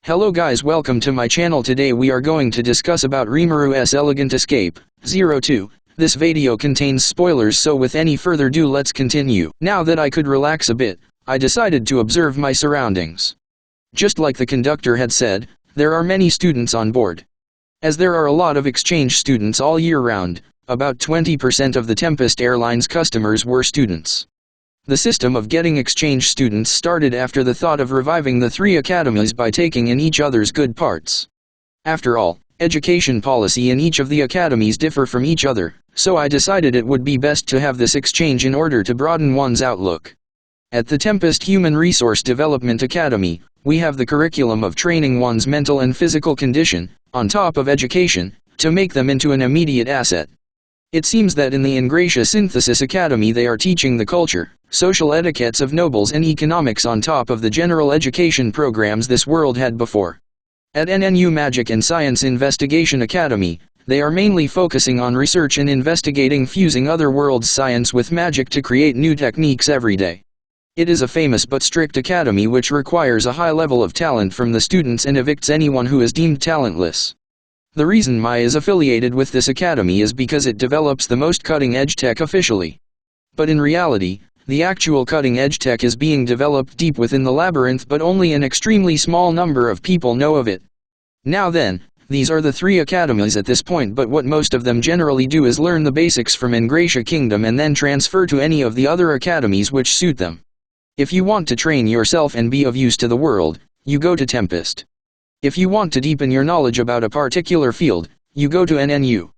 Hello guys, welcome to my channel. Today we are going to discuss about Rimuru's Elegant Escape, 02. This video contains spoilers, so with any further ado let's continue. Now that I could relax a bit, I decided to observe my surroundings. Just like the conductor had said, there are many students on board. As there are a lot of exchange students all year round, about 20% of the Tempest Airlines customers were students. The system of getting exchange students started after the thought of reviving the three academies by taking in each other's good parts. After all, education policy in each of the academies differ from each other, so I decided it would be best to have this exchange in order to broaden one's outlook. At the Tempest Human Resource Development Academy, we have the curriculum of training one's mental and physical condition, on top of education, to make them into an immediate asset. It seems that in the Ingratia Synthesis Academy they are teaching the culture, social etiquettes of nobles and economics on top of the general education programs this world had before. At NNU Magic and Science Investigation Academy, they are mainly focusing on research and investigating fusing other worlds' science with magic to create new techniques every day. It is a famous but strict academy which requires a high level of talent from the students and evicts anyone who is deemed talentless. The reason Mai is affiliated with this academy is because it develops the most cutting-edge tech officially. But in reality, the actual cutting-edge tech is being developed deep within the labyrinth, but only an extremely small number of people know of it. Now then, these are the three academies at this point, but what most of them generally do is learn the basics from Ingratia Kingdom and then transfer to any of the other academies which suit them. If you want to train yourself and be of use to the world, you go to Tempest. If you want to deepen your knowledge about a particular field, you go to NNU.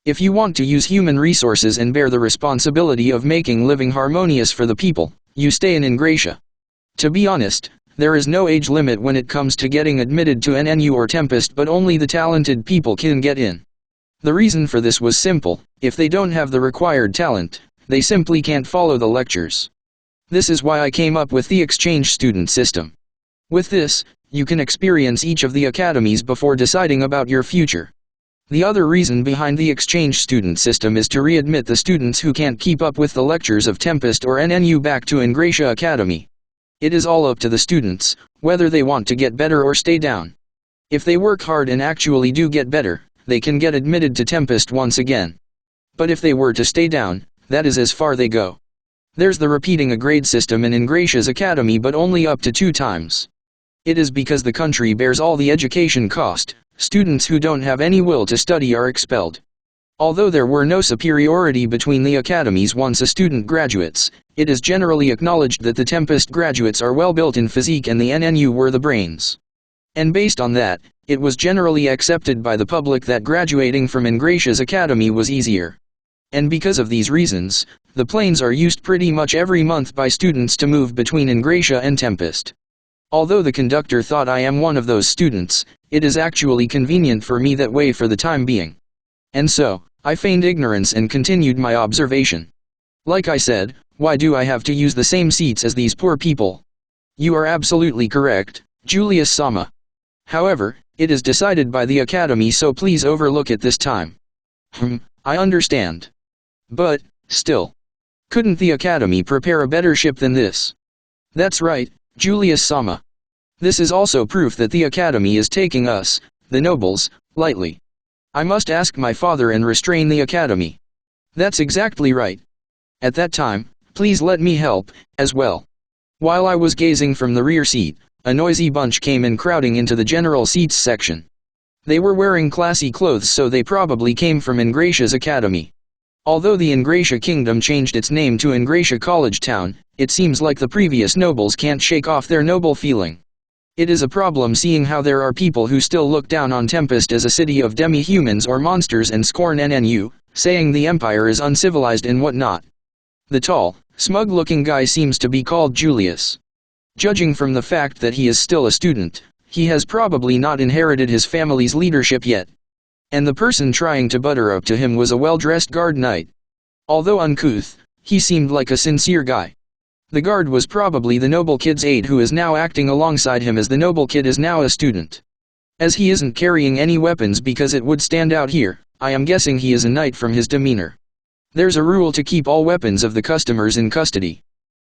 If you want to use human resources and bear the responsibility of making living harmonious for the people, you stay in Ingratia. To be honest, there is no age limit when it comes to getting admitted to NNU or Tempest, but only the talented people can get in. The reason for this was simple: if they don't have the required talent, they simply can't follow the lectures. This is why I came up with the exchange student system. With this, you can experience each of the academies before deciding about your future. The other reason behind the exchange student system is to readmit the students who can't keep up with the lectures of Tempest or NNU back to Ingratia Academy. It is all up to the students, whether they want to get better or stay down. If they work hard and actually do get better, they can get admitted to Tempest once again. But if they were to stay down, that is as far they go. There's the repeating a grade system in Ingratia's academy, but only up to 2 times. It is because the country bears all the education cost. Students who don't have any will to study are expelled. Although there were no superiority between the academies once a student graduates, it is generally acknowledged that the Tempest graduates are well built in physique and the NNU were the brains. And based on that, it was generally accepted by the public that graduating from Ingratia's academy was easier. And because of these reasons, the planes are used pretty much every month by students to move between Ingratia and Tempest. Although the conductor thought I am one of those students, it is actually convenient for me that way for the time being. And so, I feigned ignorance and continued my observation. Like I said, why do I have to use the same seats as these poor people? You are absolutely correct, Julius-sama. However, it is decided by the academy, so please overlook it this time. I understand. But, still. Couldn't the academy prepare a better ship than this? That's right, Julius-sama. This is also proof that the academy is taking us, the nobles, lightly. I must ask my father and restrain the academy. That's exactly right. At that time, please let me help, as well. While I was gazing from the rear seat, a noisy bunch came in, crowding into the general seats section. They were wearing classy clothes, so they probably came from Ingratia's academy. Although the Ingratia Kingdom changed its name to Ingratia College Town, it seems like the previous nobles can't shake off their noble feeling. It is a problem seeing how there are people who still look down on Tempest as a city of demi-humans or monsters and scorn NNU, saying the Empire is uncivilized and whatnot. The tall, smug-looking guy seems to be called Julius. Judging from the fact that he is still a student, he has probably not inherited his family's leadership yet. And the person trying to butter up to him was a well-dressed guard knight. Although uncouth, he seemed like a sincere guy. The guard was probably the noble kid's aide, who is now acting alongside him, as the noble kid is now a student. As he isn't carrying any weapons because it would stand out here, I am guessing he is a knight from his demeanor. There's a rule to keep all weapons of the customers in custody.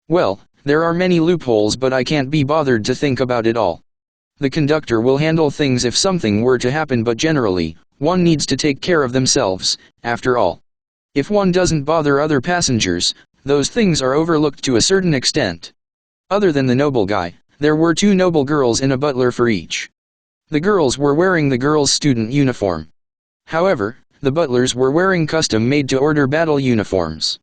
Well, there are many loopholes, but I can't be bothered to think about it all. The conductor will handle things if something were to happen, but generally, one needs to take care of themselves, after all. If one doesn't bother other passengers, those things are overlooked to a certain extent. Other than the noble guy, there were 2 noble girls and a butler for each. The girls were wearing the girls' student uniform. However, the butlers were wearing custom-made to-order battle uniforms.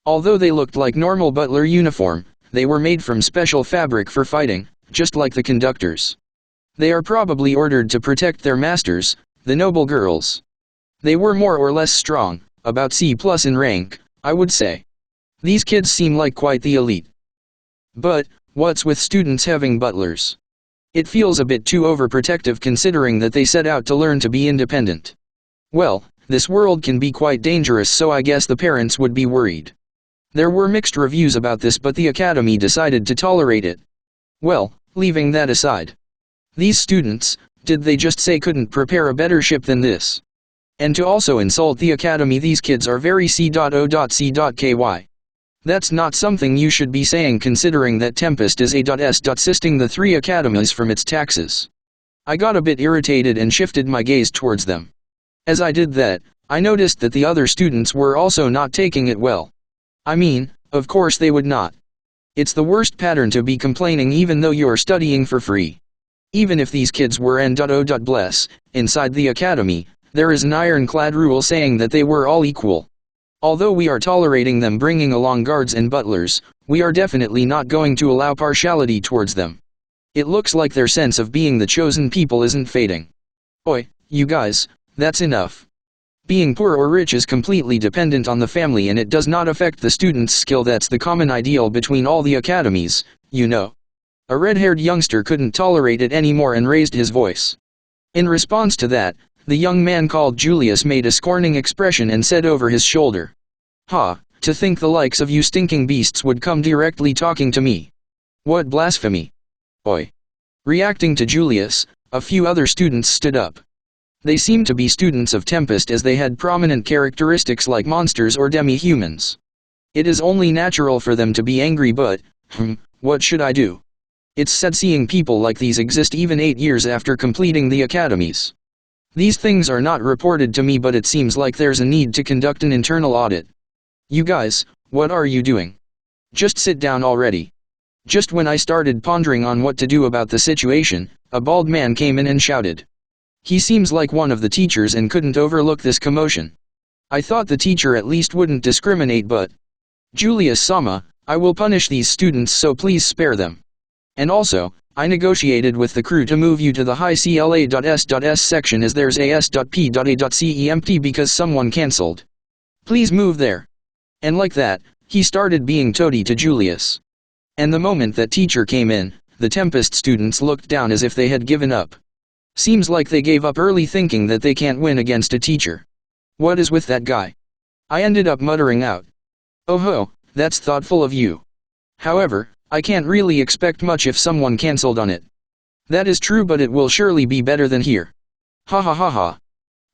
Although they looked like normal butler uniform, they were made from special fabric for fighting, just like the conductors. They are probably ordered to protect their masters, the noble girls. They were more or less strong, about C+ in rank, I would say. These kids seem like quite the elite. But, what's with students having butlers? It feels a bit too overprotective considering that they set out to learn to be independent. Well, this world can be quite dangerous, so I guess the parents would be worried. There were mixed reviews about this, but the academy decided to tolerate it. Well, leaving that aside. These students, did they just say couldn't prepare a better ship than this? And to also insult the academy, these kids are very C.O.C.Ky. That's not something you should be saying considering that Tempest is A.S.Sisting the 3 academies from its taxes. I got a bit irritated and shifted my gaze towards them. As I did that, I noticed that the other students were also not taking it well. I mean, of course they would not. It's the worst pattern to be complaining even though you're studying for free. Even if these kids were N.O.bless, inside the academy, there is an ironclad rule saying that they were all equal. Although we are tolerating them bringing along guards and butlers, we are definitely not going to allow partiality towards them. It looks like their sense of being the chosen people isn't fading. Oi, you guys, that's enough. Being poor or rich is completely dependent on the family and it does not affect the student's skill. That's the common ideal between all the academies, you know. A red-haired youngster couldn't tolerate it anymore and raised his voice. In response to that, the young man called Julius made a scorning expression and said over his shoulder, "Ha, to think the likes of you stinking beasts would come directly talking to me. What blasphemy. Oi." Reacting to Julius, a few other students stood up. They seemed to be students of Tempest as they had prominent characteristics like monsters or demi-humans. It is only natural for them to be angry, but, what should I do? It's sad seeing people like these exist even 8 years after completing the academies. These things are not reported to me, but it seems like there's a need to conduct an internal audit. You guys, what are you doing? Just sit down already. Just when I started pondering on what to do about the situation, a bald man came in and shouted. He seems like one of the teachers and couldn't overlook this commotion. I thought the teacher at least wouldn't discriminate, but... Julius-sama, I will punish these students, so please spare them. And also, I negotiated with the crew to move you to the high CLA.S.S section as there's AS.P.A.C empty because someone cancelled. Please move there. And like that, he started being toady to Julius. And the moment that teacher came in, the Tempest students looked down as if they had given up. Seems like they gave up early, thinking that they can't win against a teacher. What is with that guy? I ended up muttering out. Oh ho, that's thoughtful of you. However, I can't really expect much if someone cancelled on it. That is true, but it will surely be better than here. Ha ha ha ha.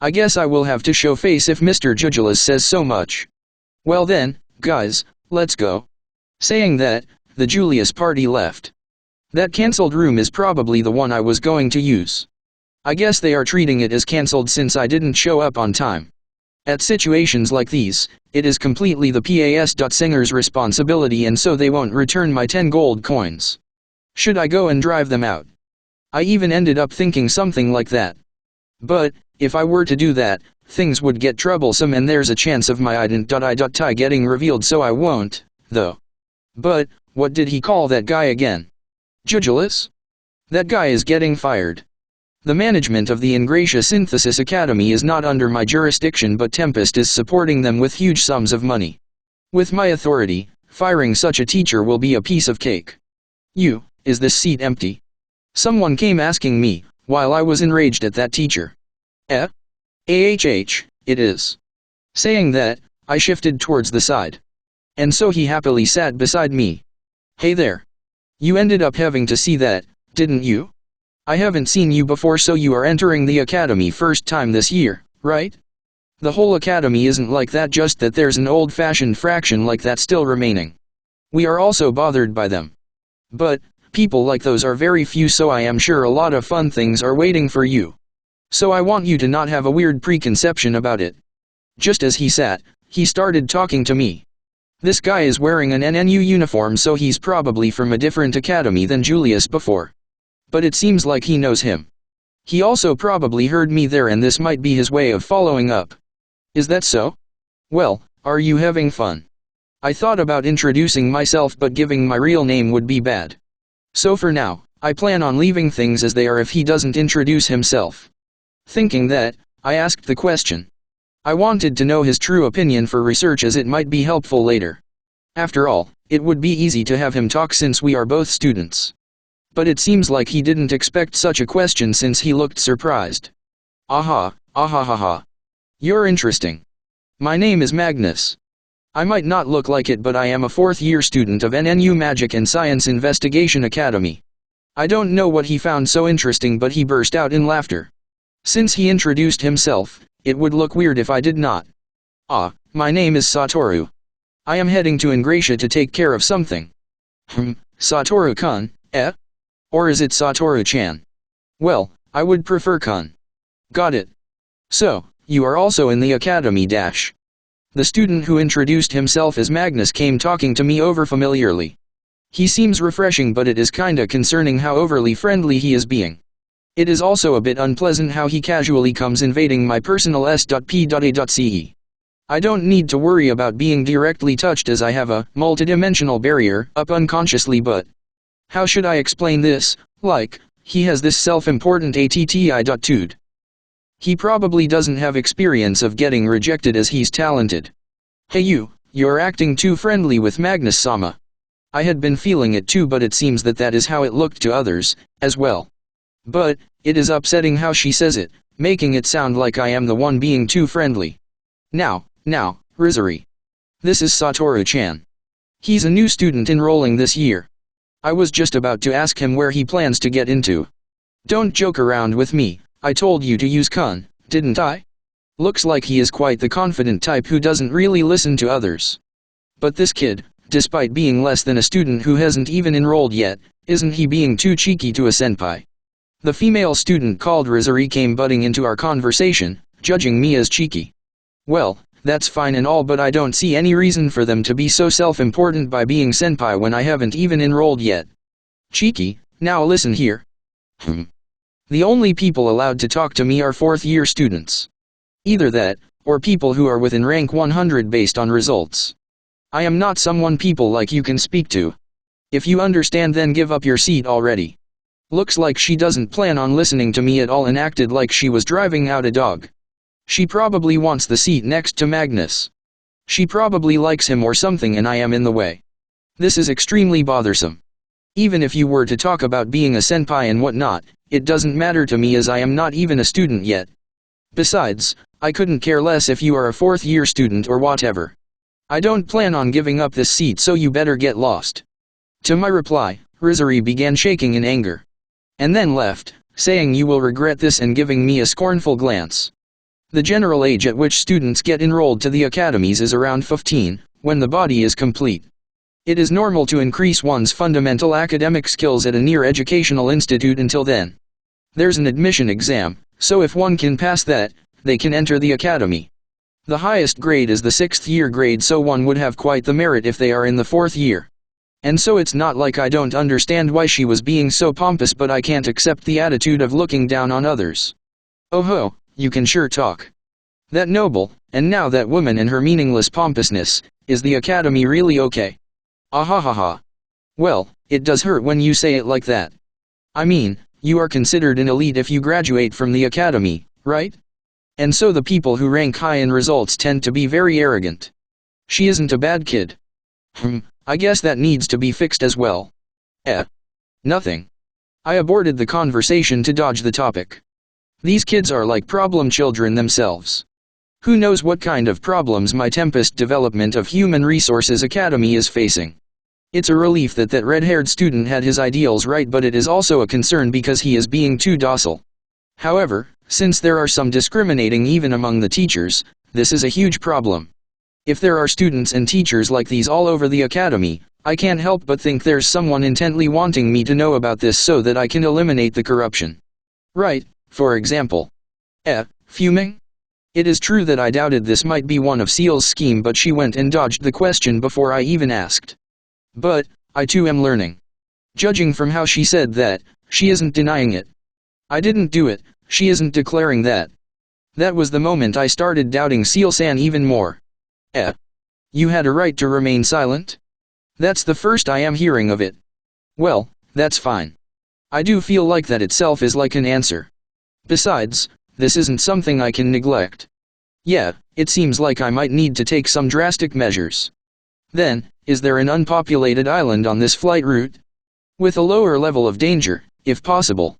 I guess I will have to show face if Mr. Jujulas says so much. Well then, guys, let's go. Saying that, the Julius party left. That cancelled room is probably the one I was going to use. I guess they are treating it as cancelled since I didn't show up on time. At situations like these, it is completely the PAS.Singer's responsibility, and so they won't return my 10 gold coins. Should I go and drive them out? I even ended up thinking something like that. But, if I were to do that, things would get troublesome and there's a chance of my ident.I.T getting revealed, so I won't, though. But, what did he call that guy again? Jujulus? That guy is getting fired. The management of the Ingratia Synthesis Academy is not under my jurisdiction, but Tempest is supporting them with huge sums of money. With my authority, firing such a teacher will be a piece of cake. Is this seat empty? Someone came asking me, while I was enraged at that teacher. It is. Saying that, I shifted towards the side. And so he happily sat beside me. Hey there. You ended up having to see that, didn't you? I haven't seen you before, so you are entering the academy first time this year, right? The whole academy isn't like that, just that there's an old-fashioned fraction like that still remaining. We are also bothered by them. But, People like those are very few, so I am sure a lot of fun things are waiting for you. So I want you to not have a weird preconception about it. Just as he sat, he started talking to me. This guy is wearing an NNU uniform, so he's probably from a different academy than Julius before. But it seems like he knows him. He also probably heard me there, and this might be his way of following up. Is that so? Well, are you having fun? I thought about introducing myself, but giving my real name would be bad. So for now, I plan on leaving things as they are if he doesn't introduce himself. Thinking that, I asked the question. I wanted to know his true opinion for research, as it might be helpful later. After all, it would be easy to have him talk since we are both students. But it seems like he didn't expect such a question since he looked surprised. Aha, ahahaha. You're interesting. My name is Magnus. I might not look like it, but I am a fourth-year student of NNU Magic and Science Investigation Academy. I don't know what he found so interesting, but he burst out in laughter. Since he introduced himself, it would look weird if I did not. My name is Satoru. I am heading to Ingratia to take care of something. Satoru-kun, eh? Or is it Satoru-chan? Well, I would prefer kun. Got it. So, you are also in the academy dash. The student who introduced himself as Magnus came talking to me over familiarly. He seems refreshing, but it is kinda concerning how overly friendly he is being. It is also a bit unpleasant how he casually comes invading my personal s.p.a.ce. I don't need to worry about being directly touched as I have a multidimensional barrier up unconsciously, but how should I explain this? Like, he has this self-important attitude. He probably doesn't have experience of getting rejected as he's talented. Hey you're acting too friendly with Magnus-sama. I had been feeling it too, but it seems that is how it looked to others, as well. But, it is upsetting how she says it, making it sound like I am the one being too friendly. Now, Rizzari. This is Satoru-chan. He's a new student enrolling this year. I was just about to ask him where he plans to get into. Don't joke around with me. I told you to use kun, didn't I? Looks like he is quite the confident type who doesn't really listen to others. But this kid, despite being less than a student who hasn't even enrolled yet, isn't he being too cheeky to a senpai? The female student called Rizzari came butting into our conversation, judging me as cheeky. Well, that's fine and all, but I don't see any reason for them to be so self-important by being senpai when I haven't even enrolled yet. Cheeky? Now listen here. The only people allowed to talk to me are fourth-year students. Either that, or people who are within rank 100 based on results. I am not someone people like you can speak to. If you understand, then give up your seat already. Looks like she doesn't plan on listening to me at all and acted like she was driving out a dog. She probably wants the seat next to Magnus. She probably likes him or something, and I am in the way. This is extremely bothersome. Even if you were to talk about being a senpai and whatnot, it doesn't matter to me as I am not even a student yet. Besides, I couldn't care less if you are a fourth-year student or whatever. I don't plan on giving up this seat, so you better get lost. To my reply, Rizzari began shaking in anger. And then left, saying you will regret this and giving me a scornful glance. The general age at which students get enrolled to the academies is around 15, when the body is complete. It is normal to increase one's fundamental academic skills at a near educational institute until then. There's an admission exam, so if one can pass that, they can enter the academy. The highest grade is the 6th year grade, so one would have quite the merit if they are in the 4th year. And so it's not like I don't understand why she was being so pompous, but I can't accept the attitude of looking down on others. Oh ho, you can sure talk. That noble, and now that woman and her meaningless pompousness, is the academy really okay? Ahahaha. Well, it does hurt when you say it like that. I mean, you are considered an elite if you graduate from the academy, right? And so the people who rank high in results tend to be very arrogant. She isn't a bad kid. I guess that needs to be fixed as well. Nothing. I aborted the conversation to dodge the topic. These kids are like problem children themselves. Who knows what kind of problems my Tempest Development of Human Resources Academy is facing. It's a relief that red-haired student had his ideals right, but it is also a concern because he is being too docile. However, since there are some discriminating even among the teachers, this is a huge problem. If there are students and teachers like these all over the academy, I can't help but think there's someone intently wanting me to know about this so that I can eliminate the corruption. Right, for example. Fuming? It is true that I doubted this might be one of Seal's scheme, but she went and dodged the question before I even asked. But, I too am learning. Judging from how she said that, she isn't denying it. I didn't do it, she isn't declaring that. That was the moment I started doubting Seal-san even more. You had a right to remain silent? That's the first I am hearing of it. Well, that's fine. I do feel like that itself is like an answer. Besides, this isn't something I can neglect. Yeah, it seems like I might need to take some drastic measures. Then, is there an unpopulated island on this flight route? With a lower level of danger, if possible.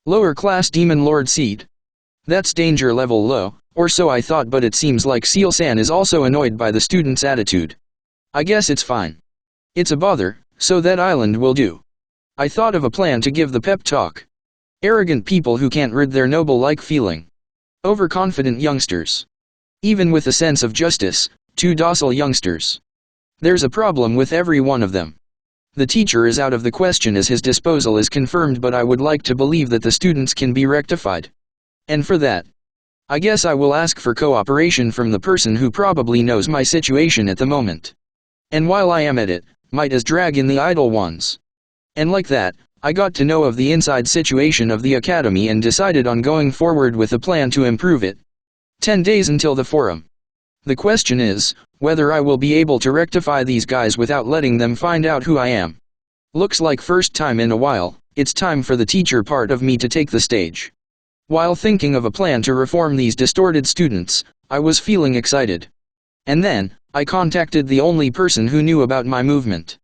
Lower class Demon Lord seed. That's danger level low, or so I thought, but it seems like Seal-san is also annoyed by the student's attitude. I guess it's fine. It's a bother, so that island will do. I thought of a plan to give the pep talk. Arrogant people who can't rid their noble-like feeling. Overconfident youngsters. Even with a sense of justice, too docile youngsters. There's a problem with every one of them. The teacher is out of the question as his disposal is confirmed, but I would like to believe that the students can be rectified. And for that, I guess I will ask for cooperation from the person who probably knows my situation at the moment. And while I am at it, might as drag in the idle ones. And like that, I got to know of the inside situation of the academy and decided on going forward with a plan to improve it. 10 days until the forum. The question is, whether I will be able to rectify these guys without letting them find out who I am. Looks like first time in a while, it's time for the teacher part of me to take the stage. While thinking of a plan to reform these distorted students, I was feeling excited. And then, I contacted the only person who knew about my movement.